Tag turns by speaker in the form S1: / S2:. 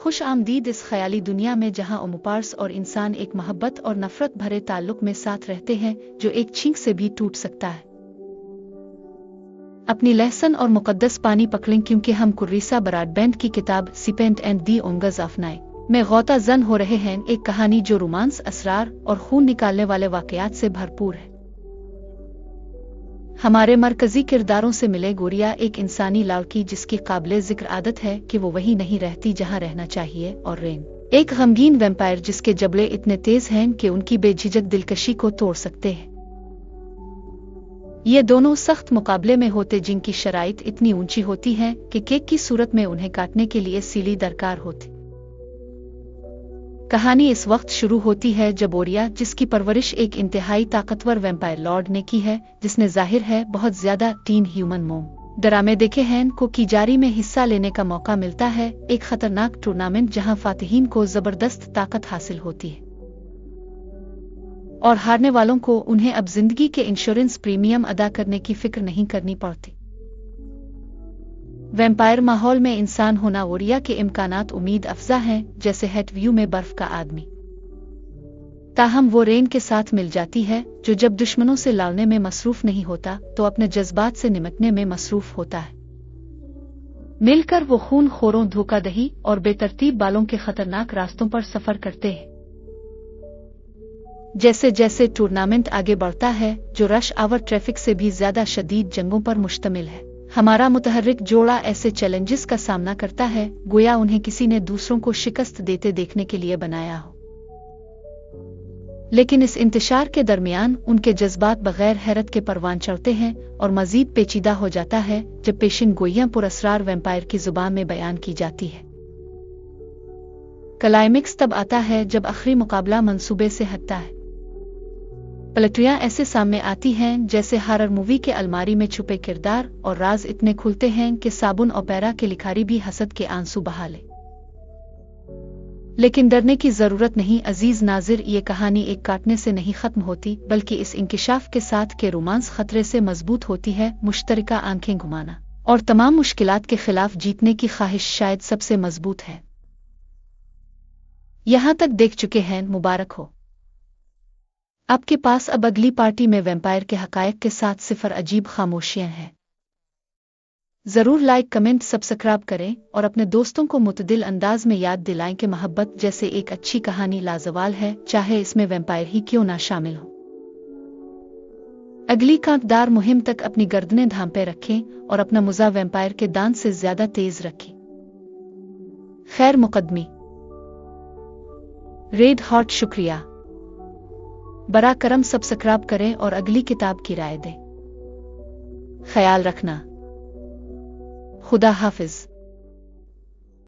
S1: खुश आमदीद इस ख्याली दुनिया में जहां ओमोपार्स और इंसान एक मोहब्बत और नफरत भरे ताल्लुक में साथ रहते हैं जो एक छींक से भी टूट सकता है। अपनी लहसन और मुकद्दस पानी पकड़ें क्योंकि हम कुर्रीसा ब्रॉडबैंड की किताब सीपेंट एंड दी ओंगज ऑफ नाइट में गौता जन हो रहे हैं, एक कहानी जो रोमांस, असरार और खून निकालने वाले वाकयात से भरपूर है। हमारे मरकजी किरदारों से मिले गोरिया एक इंसानी लड़की जिसकी काबिले जिक्र आदत है कि वो वही नहीं रहती जहां रहना चाहिए, और रेन एक गमगीन वैम्पायर जिसके जबड़े इतने तेज हैं कि उनकी बेझिझक दिलकशी को तोड़ सकते हैं। ये दोनों सख्त मुकाबले में होते जिनकी शराइत इतनी ऊंची होती हैं कि केक की सूरत में उन्हें काटने के लिए सीली दरकार होती। कहानी इस वक्त शुरू होती है जब ओरिया, जिसकी परवरिश एक इंतहाई ताकतवर वैम्पायर लॉर्ड ने की है, जिसने जाहिर है बहुत ज्यादा टीन ह्यूमन मोम ड्रामे देखे हैं, को की जारी में हिस्सा लेने का मौका मिलता है, एक खतरनाक टूर्नामेंट जहां फातिहीन को जबरदस्त ताकत हासिल होती है और हारने वालों को उन्हें अब जिंदगी के इंश्योरेंस प्रीमियम अदा करने की फिक्र नहीं करनी पड़ती। वैम्पायर माहौल में इंसान होना ओरिया के इम्कानात उम्मीद अफजा हैं, जैसे हेट व्यू में बर्फ का आदमी। ताहम वो रेन के साथ मिल जाती है जो जब दुश्मनों से लड़ने में मसरूफ नहीं होता तो अपने जज्बात से निमटने में मसरूफ होता है। मिलकर वो खून खोरों, धोखाधड़ी और बेतरतीब बालों के खतरनाक रास्तों पर सफर करते हैं। जैसे जैसे टूर्नामेंट आगे बढ़ता है, जो रश आवर ट्रैफिक से भी ज्यादा शदीद जंगों पर मुश्तमिल है, हमारा मुतहर्रिक जोड़ा ऐसे चैलेंजेस का सामना करता है गोया उन्हें किसी ने दूसरों को शिकस्त देते देखने के लिए बनाया हो। लेकिन इस इंतशार के दरमियान उनके जज्बात बगैर हैरत के परवान चढ़ते हैं और मजीद पेचीदा हो जाता है जब पेशिन गोइयां पुरअसरार वैम्पायर की जुबान में बयान की जाती है। क्लाइमेक्स तब आता है जब आखिरी मुकाबला मंसूबे से हटता है। पलटियां ऐसे सामने आती हैं जैसे हॉरर मूवी के अलमारी में छुपे किरदार, और राज इतने खुलते हैं कि साबुन ओपेरा के लिखारी भी हसद के आंसू बहा ले। लेकिन डरने की जरूरत नहीं अजीज नाजिर, ये कहानी एक काटने से नहीं खत्म होती, बल्कि इस इंकिशाफ के साथ के रोमांस खतरे से मजबूत होती है। मुश्तरका आंखें घुमाना और तमाम मुश्किलात के खिलाफ जीतने की ख्वाहिश शायद सबसे मजबूत है। यहां तक देख चुके हैं, मुबारक हो। आपके पास अब अगली पार्टी में वैम्पायर के हकायक के साथ सिफर अजीब खामोशियां हैं। जरूर लाइक, कमेंट, सब्सक्राइब करें और अपने दोस्तों को मुतदिल अंदाज में याद दिलाएं कि मोहब्बत जैसे एक अच्छी कहानी लाजवाल है, चाहे इसमें वैम्पायर ही क्यों ना शामिल हो। अगली कांटदार मुहिम तक अपनी गर्दनें धांपे रखें और अपना मुजा वैम्पायर के दांत से ज्यादा तेज रखें। खैर मुकदमी। रेड हॉट शुक्रिया। बरा करम सब्सक्राइब करें और अगली किताब की राय दें। ख्याल रखना। खुदा हाफिज।